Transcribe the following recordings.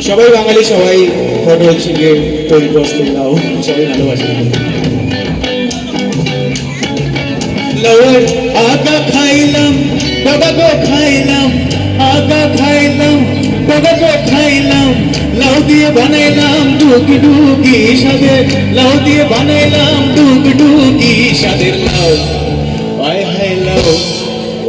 সবাই বাঙালি, সবাই ঘটনার সঙ্গে তৈরি প্রস্তুত নাও, সবাই ভালোবাসে। লাউয়ের আগা খাইলাম, বাবা গো খাইলাম, আগা খাইলাম, বাবা গো খাইলাম, লাউ দিয়ে বানাইলাম ডুকি ডুকি স্বাদের, লাউ দিয়ে বানাইলাম ডুকি ডুকি স্বাদের লাউ। আয় হায় লাউ,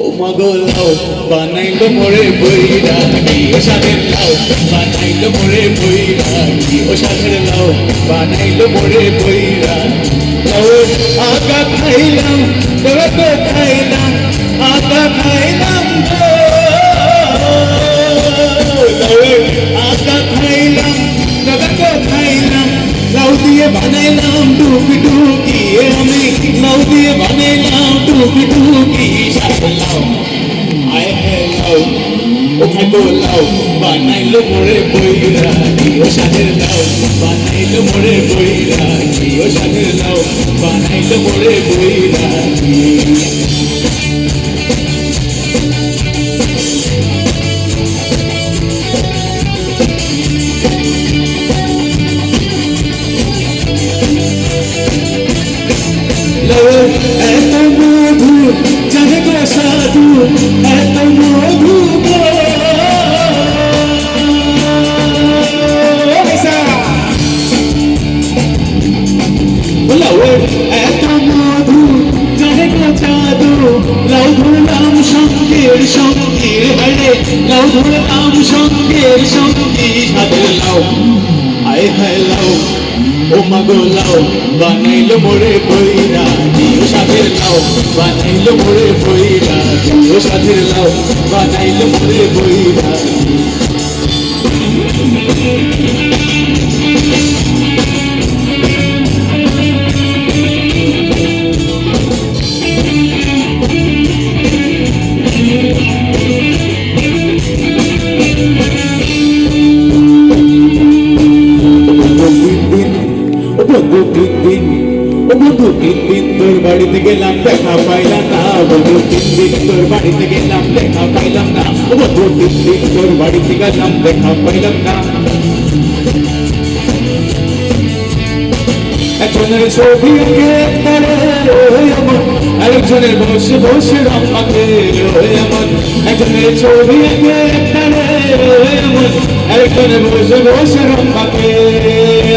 ও মাগো লাউ, বানাইলো মোরে বৈরাগী ও স্বাদের লাউ, বানাইলো মোরে বৈরাগী ও স্বাদের লাউ, বানাইলো মোরে বৈরাগী। লাউয়ের আগা খাইলাম, বাবা গো খাইলাম, আগা খাইলাম গো, লাউয়ের আগা খাইলাম, বাবা গো খাইলাম, লাউ দিয়ে বানাইলাম ডুকি ডুকি, আমি লাউ দিয়ে বানাইলাম ডুকি ডুকি স্বাদের লাউ। আয় হ্যাঁ লাউ, ও খাইবো লাউ, বানাইলো মোরে বৈরাগী ও স্বাদের লাউ, বানাইলো মোরে বৈরাগী ও স্বাদের লাউ, বানাইলো মোরে বৈরাগী। লাউয়ের এত মধু জানে গো সাধু, এত মধু গো, লাউয়ের এত মধু জানে গো জাদু, লাউ ধরলাম সঙ্গের সঙ্গীর হাড়ে, লাউ ধরলাম সঙ্গের সঙ্গী স্বাদের লাউ। আয় হায় লাউ, ও মাগো লাউ, বানাইলো মোরে বৈরাগী ও স্বাদের লাউ, বানাইলো মোরে বৈরাগী ও স্বাদের লাউ, বানাইলো মোরে বৈরাগী। বন্ধু তিন দিন তোর বাড়িতে গেলাম দেখা পাইলাম না, বন্ধু তিন দিন তোর বাড়িতে গেলাম দেখা পাইলাম না, বন্ধু তিন দিন তোর বাড়িতে গেলাম দেখা পাইলাম না। একজনের ছবি আঁকে এমন, আরেকজনের বসে বসে রং মাখে এমন, একজনের ছবি আঁকে এমন, আরেকজনের বসে বসে রং মাখে।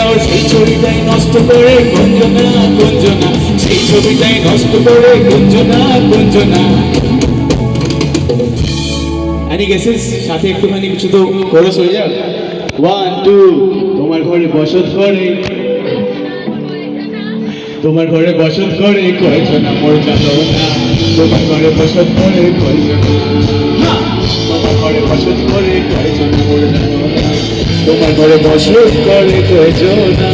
আর সেই ছবিটাই নষ্ট করে গঞ্জনা গঞ্জনা, সেই ছবিটাই নষ্ট করে গঞ্জনা গঞ্জনা। এনি গেসেস সাথে একটুখানি কিছু তো খরচ হয়ে যাক। 1 2 তোমার ঘরে বসত করে, তোমার ঘরে বসত করে কয়জন মোর জানো না, তোমার ঘরে বসত করে কয়জন, তোমার ঘরে বসত করে কয়জন মোর জানো না, তোমার ঘরে বসত করে কয়জন না।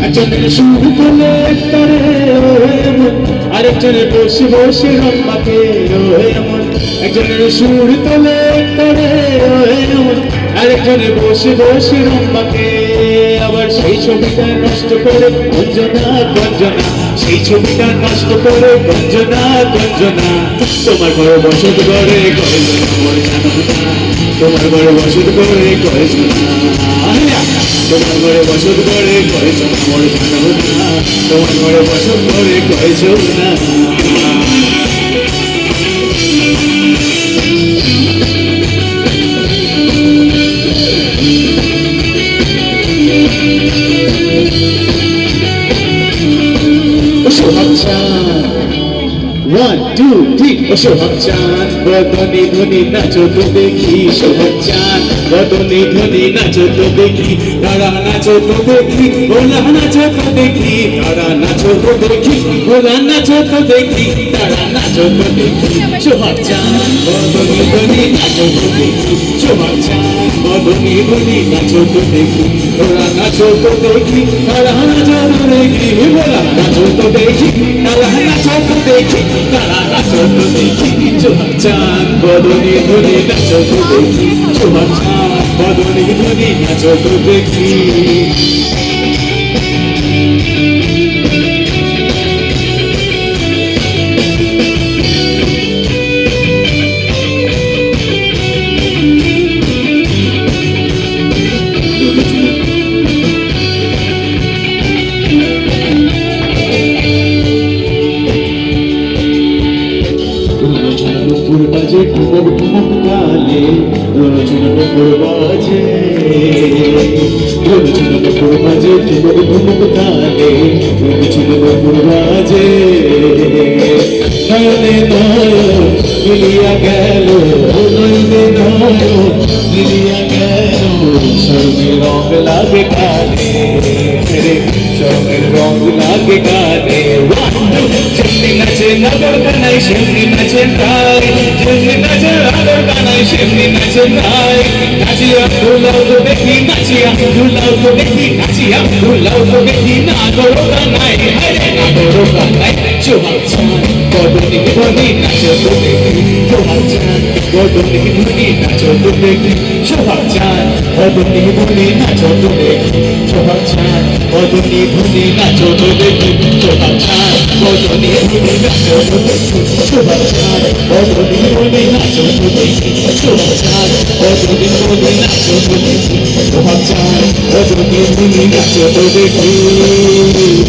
একজনের শুরু করলে তারে এমন, আরেকজনের বসে বসে রং মাখে এমন, একজনের সুর তোলে তারে এমন, আরেকজনের বসে বসে রং মাখে। আবার সেই ছবিটা নষ্ট করে গঞ্জনা গঞ্জনা, সেই ছবিটা নষ্ট করে গঞ্জনা গঞ্জনা। তোমার ঘরে বসত করে কয়জন মোর জানো না, তোমার ঘরে বসত করে কয়জন, তোমার ঘরে বসত করে কয়জন মোর জানো না, তোমার ঘরে বসত করে কয়জন না। সোহাগ চাঁদ 1 2 3 সোহাগ চাঁদ বদনে ধ্বনি নাচো তো দেখি, সোহাগ চাঁদ বদনে ধ্বনি নাচো তো দেখি, তারা নাচো তো দেখি, ওলা নাচো তো দেখি, তারা নাচো তো দেখি, ওলা নাচো তো দেখি, তারা নাচো তো দেখি। সোহাগ চাঁদ বদনে ধ্বনি নাচো তো দেখি, সোহাগ চাঁদ বদনি বনি নাচো তো দেখি ওরা নাচো তো দেখি তারা নাচো তো দেখি ওরা নাচো তো দেখি তারা নাচো তো দেখি তারা নাচো তো দেখি সোহাগ চাঁদ বদনি বনি নাচো তো দেখি সোহাগ চাঁদ বদনি বনি নাচো তো দেখি নুপুর বাজে ঠুমক ঠুমক তালে নুপুর বাজে নুপুর বাজে ঠুমক ঠুমক তালে নুপুর বাজে নয়নে নয়ন মিলিয়া গেল নয়নে নয়ন মিলিয়া গেল সরমের রং লাগে কানে সরমের রং লাগে কানে যেমনি নাচে নগর কানাই সেমনি নাচে তাই যেমনি নাচে নগর কানাই সেমনি নাচে তাই নাচিয়া দুলাও তো দেখি নাচিয়া দুলাও তো দেখি নাচিয়া দুলাও তো দেখি নগর কানাই নগর কানাই সোহাগ চাঁদ বদনি বনি নাচো তো দেখি সোহাগ চাঁদ বদনি বনি নাচো তো দেখি সোহাগ চাঁদ বদনি বনি নাচো তো দেখি সোহাগ চাঁদ বদনি বনি নাচো তো দেখি সোহাগ চাঁদ বদনি বনি নাচো তো দেখি সোহাগ চাঁদ বদনি বনি নাচো তো দেখি সোহাগ চাঁদ বদনি বনি নাচো তো দেখি সোহাগ চাঁদ বদনি বনি নাচো তো দেখি